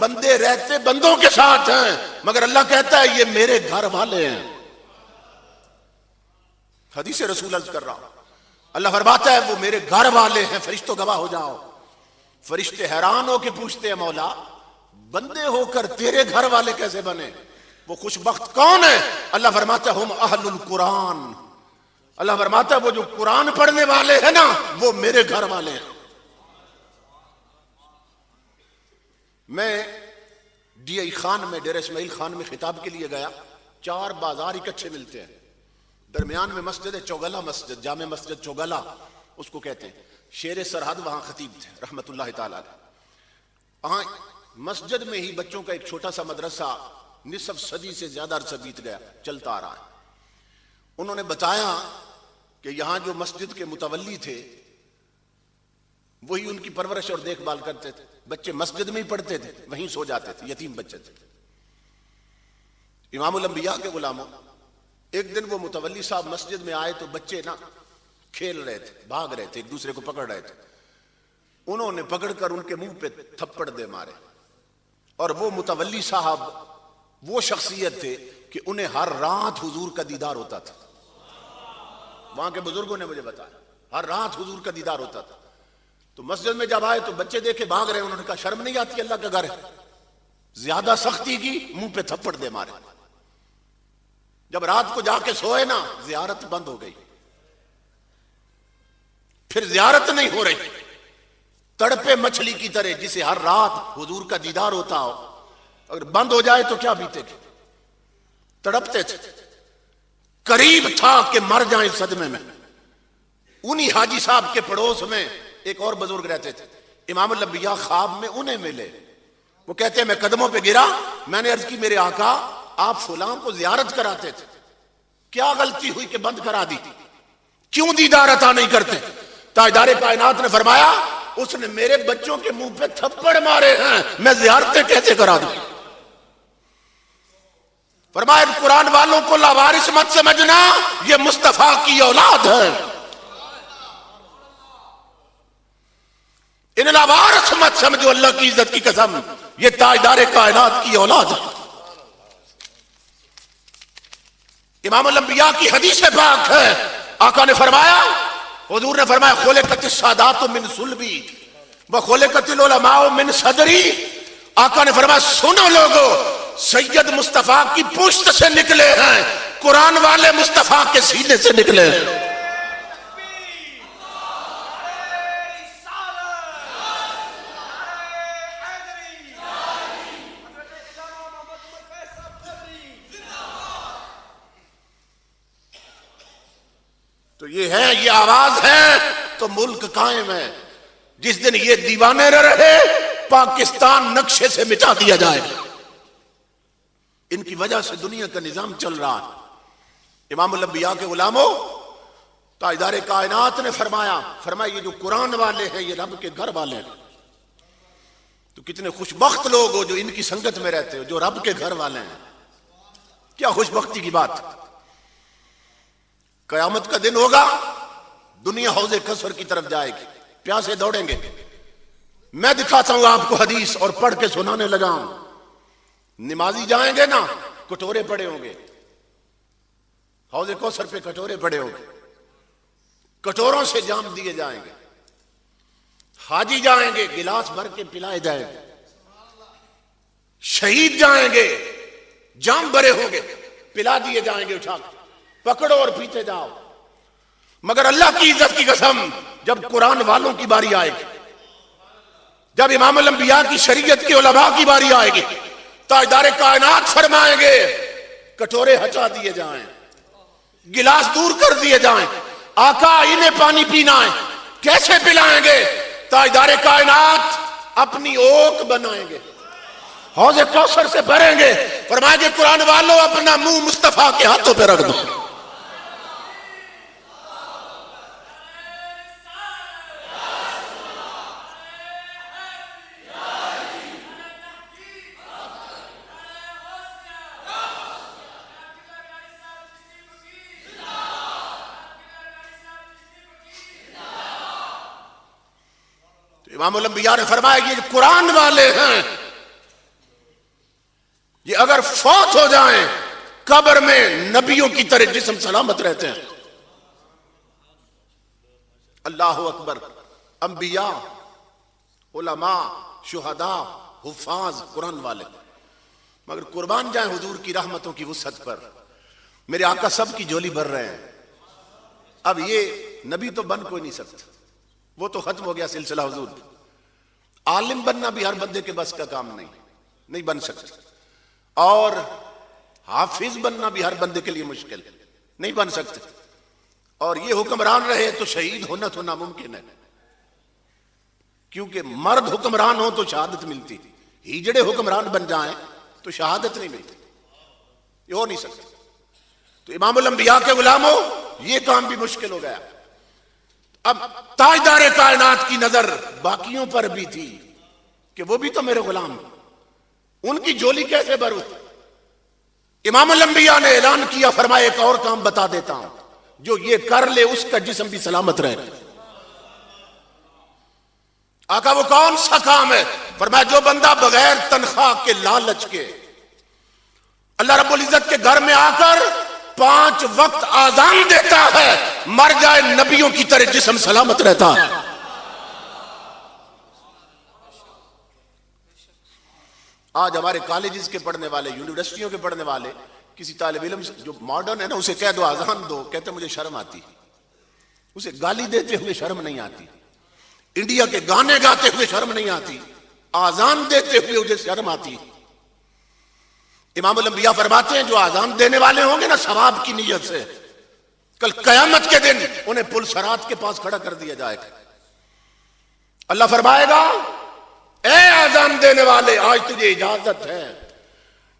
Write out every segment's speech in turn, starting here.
बंदे रहते बंदों के साथ हैं, मगर अल्लाह कहता है ये मेरे घर वाले हैं। हदीस रसूल अर्ज कर रहा हूं, अल्लाह फरमाता है वो मेरे घर वाले हैं, फरिश्तों गवाह हो जाओ। फरिश्ते हैरान होकर पूछते हैं मौला बंदे होकर तेरे घर वाले कैसे बने? वो खुशबख्त कौन है? अल्लाह फरमाता है हुम अहलुल कुरान। अल्लाह फरमाता है वो जो कुरान पढ़ने वाले हैं ना वो मेरे घर वाले हैं। मैं डीआई खान में, डेरा इस्माइल खान में खिताब के लिए गया। 4 बाजार इकट्ठे मिलते हैं, दरमियान में मस्जिद है चौगला मस्जिद, जामे मस्जिद चौगला उसको कहते हैं। शेर सरहद वहां खतीब थे रहमतुल्लाह ताला अलैह। वहां मस्जिद में ही बच्चों का एक छोटा सा मदरसा निसफ सदी से ज्यादा अरसा बीत गया, चलता आ रहा है। उन्होंने बताया कि यहां जो मस्जिद के मुतवल्ली थे वही उनकी परवरिश और देखभाल करते थे। बच्चे मस्जिद में ही पढ़ते थे, वहीं सो जाते थे, यतीम बच्चे थे। इमामुल अंबिया के गुलामों, एक दिन वो मुतवल्ली साहब मस्जिद में आए तो बच्चे ना खेल रहे थे, भाग रहे थे, एक दूसरे को पकड़ रहे थे। उन्होंने पकड़कर उनके मुंह पे थप्पड़ दे मारे। और वो मुतवल्ली साहब वो शख्सियत थे कि उन्हें हर रात हुजूर का दीदार होता था। वहां के बुजुर्गों ने मुझे बताया हर रात हुजूर का दीदार होता था। तो मस्जिद में जब आए तो बच्चे देखे भाग रहे, उन्होंने कहा शर्म नहीं आती, अल्लाह का घर है। ज्यादा सख्ती की, मुंह पे थप्पड़ दे मारे। जब रात को जाके सोए ना, जियारत बंद हो गई, फिर जियारत नहीं हो रही। तड़पे मछली की तरह, जिसे हर रात हुजूर का दीदार होता हो, अगर बंद हो जाए तो क्या बीतेगी। तड़पते थे, करीब था कि मर जाए सदमे में। उन्हीं हाजी साहब के पड़ोस में एक और बुजुर्ग रहते थे, इमामुल अंबिया ख्वाब में उन्हें मिले। वो कहते हैं मैं कदमों पे गिरा, मैंने अर्ज की मेरे आका आप फुलां को जियारत कराते थे, क्या गलती हुई कि बंद करा दी, क्यों दीदार अता नहीं करते? ताजदारे कायनात ने फरमाया उसने मेरे बच्चों के मुंह पे थप्पड़ मारे हैं, मैं जियारतें कैसे करा दूं? फरमाया कुरान वालों को लावारिस मत समझना, ये मुस्तफा की औलाद है। इन लावारिस मत समझो, अल्लाह की इज्जत की कसम, ये ताजदारे कायनात की औलाद है। इमामुल अंबिया की हदीस पाक है, आका ने फरमाया, हुजूर ने फरमाया खुलिक़तिस सादातु मिन सुल्बी व खुलिक़तिल उलमाउ मिन सदरी। आका ने फरमाया सुनो लोगो, सैयद मुस्तफा की पुश्त से निकले हैं, कुरान वाले मुस्तफा के सीने से निकले हैं। तो ये है, ये आवाज है तो मुल्क कायम है। जिस दिन ये दीवाने न रहे, पाकिस्तान नक्शे से मिटा दिया जाएगा। इनकी वजह से दुनिया का निजाम चल रहा है। इमामुल अंबिया के गुलामों, ताजदारे कायनात ने फरमाया ये जो कुरान वाले हैं ये रब के घर वाले हैं। तो कितने खुशबख्त लोग हो जो इनकी संगत में रहते हो, जो रब के घर वाले हैं। क्या खुशबख्ती की बात। कयामत का दिन होगा, दुनिया हौजे कौसर की तरफ जाएगी, प्यासे दौड़ेंगे। मैं दिखाता हूं आपको हदीस और पढ़ के सुनाने लगा हूं। नमाजी जाएंगे ना, कटोरे पड़े होंगे, हौजे कौसर पे कटोरे पड़े होंगे, कटोरों से जाम दिए जाएंगे। हाजी जाएंगे, गिलास भर के पिलाए जाएंगे। शहीद जाएंगे, जाम भरे होंगे, पिला दिए जाएंगे, उठा पकड़ो और पीते जाओ। मगर अल्लाह की इज्जत की कसम, जब कुरान वालों की बारी आएगी, जब इमामुल अंबिया की शरीयत के उलमा की बारी आएगी, ताजदारे कायनात फरमाएंगे कटोरे हटा दिए जाएं, गिलास दूर कर दिए जाएं। आका इन्हें पानी पीना है, कैसे पिलाएंगे? ताजदारे कायनात अपनी ओक बनाएंगे, हौजे कौसर से भरेंगे। फरमाएंगे कुरान वालों अपना मुंह मुस्तफा के हाथों पे रख दो। इमामुल अंबिया ने फरमाया ये कुरान वाले हैं, ये अगर फौत हो जाएं कब्र में नबियों की तरह जिस्म सलामत रहते हैं। अल्लाह अकबर। अंबिया, उलमा, शुहदा, हुफाज, कुरान वाले मगर कुर्बान जाए हुजूर की रहमतों की वुसअत पर। मेरे आका सब की झोली भर रहे हैं। अब ये नबी तो बन कोई नहीं सकता, वो तो खत्म हो गया सिलसिला हुजूर। आलिम बनना भी हर बंदे के बस का काम नहीं बन सकता। और हाफिज बनना भी हर बंदे के लिए मुश्किल नहीं बन सकते। और ये हुक्मरान रहे तो शहीद होना तो नामुमकिन है, क्योंकि मर्द हुक्मरान हो तो शहादत मिलती, हिजड़े हुक्मरान बन जाएं तो शहादत नहीं मिलती, ये हो नहीं सकता। तो इमामुल अंबिया के गुलामों ये काम भी मुश्किल हो गया। अब ताजदार कायनात की नजर बाकियों पर भी थी कि वो भी तो मेरे गुलाम, उनकी झोली कैसे भरूं। इमामुल अंबिया ने ऐलान किया, फरमाया एक और काम बता देता हूं, जो ये कर ले उसका जिस्म भी सलामत रहे। आका वो कौन सा काम है? फरमाया जो बंदा बगैर तनख्वाह के लालच के अल्लाह रब्बुल इज्जत के घर में आकर 5 वक्त आजान देता है, मर जाए नबियों की तरह जिस्म सलामत रहता है। आज हमारे कॉलेजेस के पढ़ने वाले, यूनिवर्सिटियों के पढ़ने वाले, किसी तालिब इल्म जो मॉडर्न है ना, उसे कह दो आजान दो, कहते मुझे शर्म आती। उसे गाली देते हुए शर्म नहीं आती, इंडिया के गाने गाते हुए शर्म नहीं आती, आजान देते हुए मुझे शर्म आती। इमामुल अंबिया फरमाते हैं जो आजान देने वाले होंगे ना सवाब की नीयत से, कल कयामत के दिन उन्हें पुल सरात के पास खड़ा कर दिया जाएगा। अल्लाह फरमाएगा, ए आजान देने वाले, आज तुझे इजाजत है,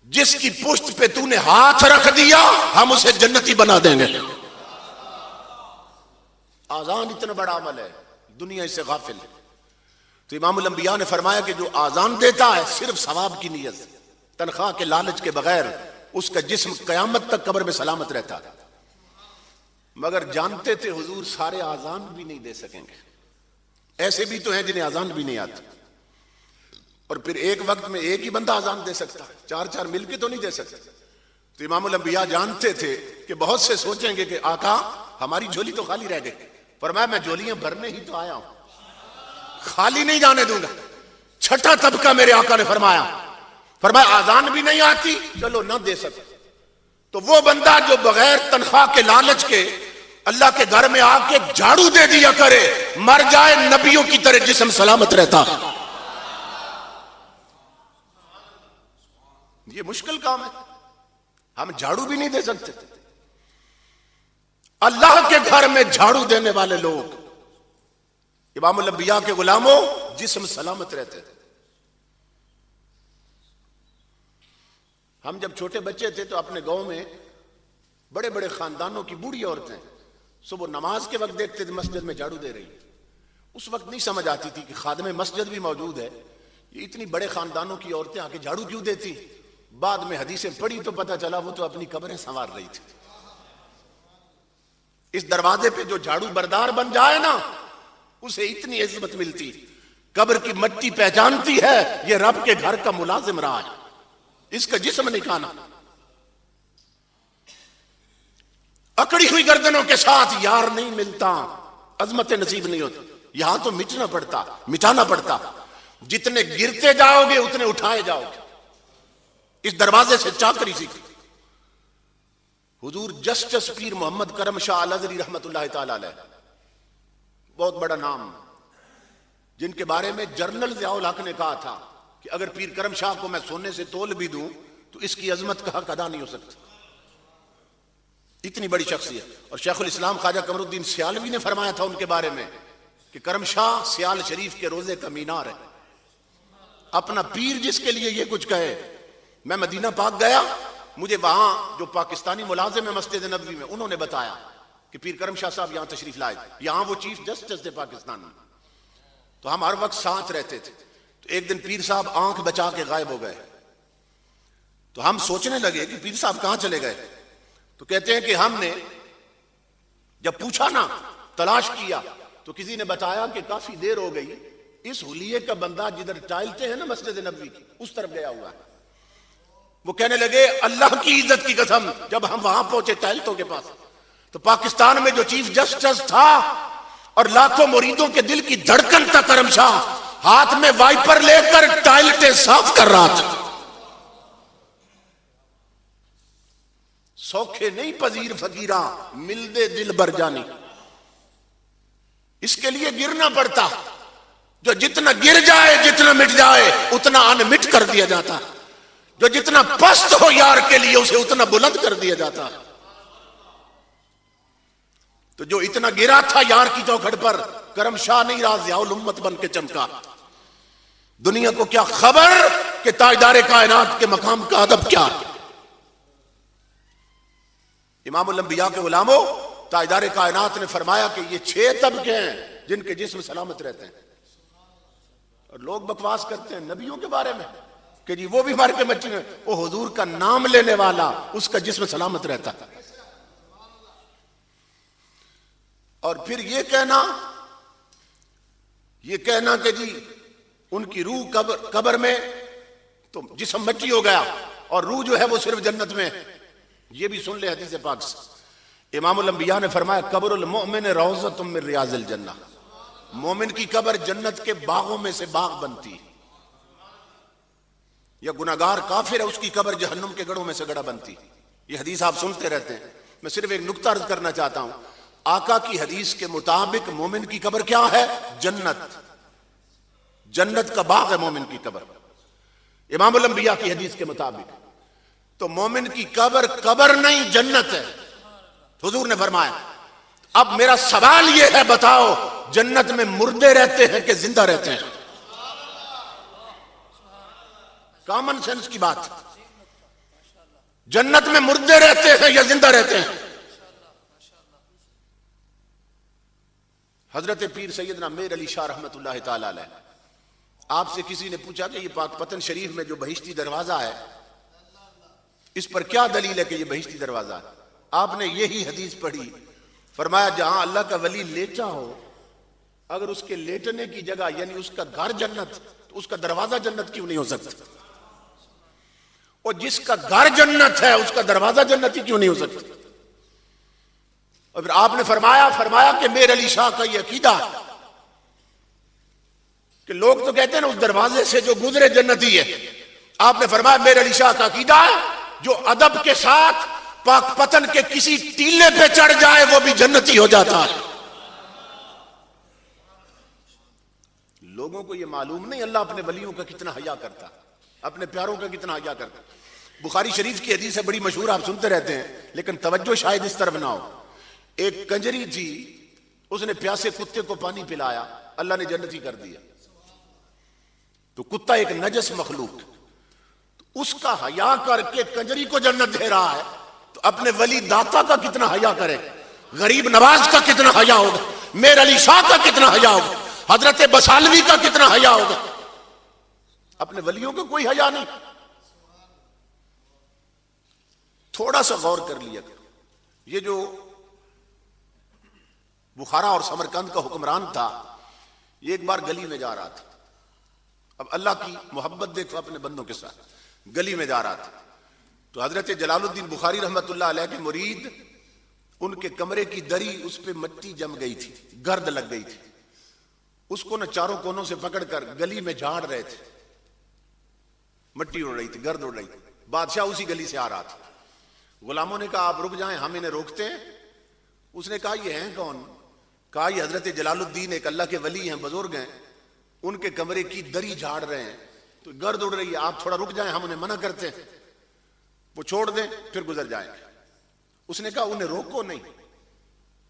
जिसकी पुश्त पे तूने हाथ रख दिया हम उसे जन्नती बना देंगे। आजान इतना बड़ा अमल है, दुनिया इससे गाफिल है। तो इमामुल अंबिया ने फरमाया कि जो आजान देता है सिर्फ सवाब की नीयत से, तनख्वाह के लालच के बगैर, उसका जिस्म कयामत तक कब्र में सलामत रहता है। मगर जानते थे हुजूर सारे आजान भी नहीं दे सकेंगे, ऐसे भी तो हैं जिन्हें आजान भी नहीं आती। और फिर एक वक्त में एक ही बंदा आजान दे सकता है, 4 मिलके तो नहीं दे सकते। तो इमामुल अंबिया जानते थे कि बहुत से सोचेंगे कि आका हमारी झोली तो खाली रह गई। फरमाया मैं झोलियां भरने ही तो आया हूं, खाली नहीं जाने दूंगा। छठा तबका मेरे आका ने फरमाया आजान भी नहीं आती, चलो ना दे सके तो वो बंदा जो बगैर तनख्वाह के लालच के अल्लाह के घर में आके झाड़ू दे दिया करे, मर जाए नबियों की तरह जिस्म सलामत रहता। ये मुश्किल काम है, हम झाड़ू भी नहीं दे सकते। अल्लाह के घर में झाड़ू देने वाले लोग, इमामुल अंबिया के गुलामों, जिस्म सलामत रहते थे। हम जब छोटे बच्चे थे तो अपने गांव में बड़े बड़े खानदानों की बूढ़ी औरतें सुबह नमाज के वक्त देखते थे मस्जिद में झाड़ू दे रही। उस वक्त नहीं समझ आती थी कि खादमे मस्जिद भी मौजूद है, ये इतनी बड़े खानदानों की औरतें आके झाड़ू क्यों देती। बाद में हदीसें पढ़ी तो पता चला वो तो अपनी कब्रें संवार रही थी। इस दरवाजे पे जो झाड़ू बरदार बन जाए ना, उसे इतनी इज्जत मिलती, कब्र की मट्टी पहचानती है ये रब के घर का मुलाजिम रहा है, इसका जिस्म निकाना। अकड़ी हुई गर्दनों के साथ यार नहीं मिलता, अजमत नसीब नहीं होती। यहां तो मिटाना पड़ता। जितने गिरते जाओगे उतने उठाए जाओगे। इस दरवाजे से चाकरी सीखी। हुजूर जस्टिस पीर मोहम्मद करम शाह अल-अज़हरी रहमतुल्लाह ताला अलैह, बहुत बड़ा नाम, जिनके बारे में जनरल ज़ियाउल हक ने कहा था कि अगर पीर करम शाह को मैं सोने से तोल भी दूं तो इसकी अजमत का हक अदा नहीं हो सकता। इतनी बड़ी शख्सियत। और शेखुल इस्लाम ख्वाजा कमरुद्दीन सियालवी ने फरमाया था उनके बारे में कि करम शाह सियाल शरीफ के रोजे का मीनार है। अपना पीर जिसके लिए ये कुछ कहे। मैं मदीना पाक गया, मुझे वहां जो पाकिस्तानी मुलाजिम है मस्जिद नबवी में, उन्होंने बताया कि पीर करम शाह साहब यहां तशरीफ लाए। यहां वो चीफ जस्टिस थे पाकिस्तान में, तो हम हर वक्त साथ रहते थे। तो एक दिन पीर साहब आंख बचा के गायब हो गए। तो हम सोचने लगे कि पीर साहब कहां चले गए। तो कहते हैं कि हमने जब पूछा ना, तलाश किया, तो किसी ने बताया कि काफी देर हो गई, इस हुलिये का बंदा जिधर टाइलते हैं ना मस्जिद नबवी की, उस तरफ गया हुआ है। वो कहने लगे अल्लाह की इज्जत की कसम, जब हम वहां पहुंचे टहलतों के पास, तो पाकिस्तान में जो चीफ जस्टिस था और लाखों मुरीदों के दिल की धड़कन था करम शाह, हाथ में वाइपर लेकर टॉयलेटें साफ कर रहा था। सौखे नहीं पजीर फकीरा, मिलदे दिल भर जानी। इसके लिए गिरना पड़ता। जो जितना गिर जाए, जितना मिट जाए, उतना अनमिट कर दिया जाता। जो जितना पस्त हो यार के लिए, उसे उतना बुलंद कर दिया जाता। तो जो इतना गिरा था यार की चौखट पर, करम शाह नहीं रहा, ज़ियाउल उम्मत बन के चमका। दुनिया को क्या खबर कि ताजदारे कायनात के मकाम का अदब क्या है। इमामुल अंबिया के गुलामों, ताजदारे कायनात ने फरमाया कि ये 6 तबके हैं जिनके जिस्म सलामत रहते हैं। और लोग बकवास करते हैं नबियों के बारे में कि जी वो भी मर के मच्छी में, वो हुजूर का नाम लेने वाला, उसका जिस्म सलामत रहता है। और फिर ये कहना कि जी उनकी रूह कब्र में, तो जिस्म मट्टी हो गया और रूह जो है वो सिर्फ जन्नत में। ये भी सुन ले हदीस पाक से। इमामुल अंबिया ने फरमाया कब्रुल मोमिन रौज़तुम मिन रियाज़िल जन्नह, मोमिन की कब्र जन्नत के बागों में से बाग बनती है। या गुनाहगार काफिर है, उसकी कब्र जहन्नुम के गढ़ों में से गढ़ा बनती है। ये हदीस आप सुनते रहते हैं। मैं सिर्फ एक नुक्ता अर्ज करना चाहता हूं। आका की हदीस के मुताबिक मोमिन की कब्र क्या है? जन्नत। जन्नत का बाग है मोमिन की कब्र, इमामुल अंबिया की हदीस के मुताबिक। तो मोमिन की कब्र नहीं, जन्नत है, हुजूर ने फरमाया। अब मेरा सवाल यह है, बताओ जन्नत में मुर्दे रहते हैं कि जिंदा रहते हैं? कॉमन सेंस की बात। जन्नत में मुर्दे रहते हैं या जिंदा रहते हैं? हजरत पीर सैयदना मेर अली शाह रहमतुल्लाह ताला अलैह, आपसे किसी ने पूछा कि ये पाकपतन शरीफ में जो बहिश्ती दरवाजा है, इस पर क्या दलील है कि ये बहिश्ती दरवाजा है? आपने यही हदीस पढ़ी, फरमाया जहां अल्लाह का वली लेटा हो, अगर उसके लेटने की जगह यानी उसका घर जन्नत, तो उसका दरवाजा जन्नत क्यों नहीं हो सकता? और जिसका घर जन्नत है उसका दरवाजा जन्नत ही क्यों नहीं हो सकता? और फिर आपने फरमाया कि मेर अली शाह का यह अकीदा कि लोग तो कहते हैं ना उस दरवाजे से जो गुजरे जन्नती है। आपने फरमाया मेर अली शाह का अकीदा है जो अदब के साथ पाकपतन के किसी टीले पे चढ़ जाए वो भी जन्नती हो जाता है। लोगों को यह मालूम नहीं अल्लाह अपने वलियों का कितना हया करता, अपने प्यारों का कितना हया करता। बुखारी शरीफ की हदीस है, बड़ी मशहूर, आप सुनते रहते हैं, लेकिन तवज्जो शायद इस तरफ ना हो। एक कंजरी थी, उसने प्यासे कुत्ते को पानी पिलाया, अल्लाह ने जन्नती कर दिया। तो कुत्ता एक नजस मखलूक, तो उसका हया करके कंजरी को जन्नत दे रहा है, तो अपने वली दाता का कितना हया करे, गरीब नवाज का कितना हया होगा, मेर अली शाह का कितना हया होगा, हजरत बसालवी का कितना हया होगा। अपने वलियों का कोई हया नहीं। थोड़ा सा गौर कर लिया, ये जो बुखारा और समरकंद का हुक्मरान था, ये एक बार गली में जा रहा था। अब अल्लाह की मोहब्बत देखो अपने बंदों के साथ, गली में जा रहा था तो हजरत जलालुद्दीन बुखारी रहमतुल्लाह अलैह के मुरीद, उनके कमरे की दरी, उस पर मिट्टी जम गई थी, गर्द लग गई थी। उसको न चारों कोनों से पकड़कर गली में झाड़ रहे थे, मिट्टी उड़ रही थी, गर्द उड़ रही थी। बादशाह उसी गली से आ रहा था। गुलामों ने कहा आप रुक जाएं, हम इन्हें रोकते हैं। उसने कहा ये हैं कौन? कहा ये हजरत जलालुद्दीन एक अल्लाह के वली हैं, बुजुर्ग हैं, उनके कमरे की दरी झाड़ रहे हैं, तो गर्द उड़ रही है, आप थोड़ा रुक जाएं, हम उन्हें मना करते हैं, वो छोड़ दें फिर गुजर जाएंगे। उसने कहा उन्हें रोको नहीं।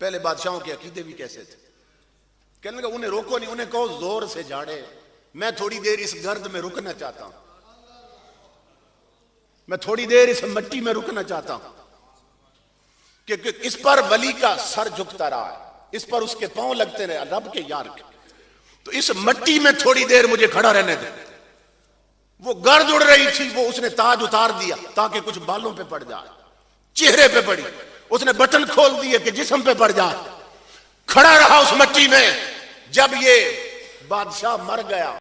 पहले बादशाहों के अकीदे भी कैसे थे, कहने लगा उन्हें रोको नहीं, उन्हें कहो जोर से झाड़े, मैं थोड़ी देर इस गर्द में रुकना चाहता हूं, मैं थोड़ी देर इस मिट्टी में रुकना चाहता हूं, क्योंकि इस पर वली का सर झुकता रहा है, इस पर उसके पांव लगते रहे रब के यार के, तो इस मिट्टी में थोड़ी देर मुझे खड़ा रहने दे। वो गर्द उड़ रही थी, वो उसने ताज उतार दिया ताकि कुछ बालों पे पड़ जाए, चेहरे पे पड़ी, उसने बटन खोल दिए कि जिस्म पे पड़ जाए, खड़ा रहा उस मिट्टी में। जब ये बादशाह मर गया,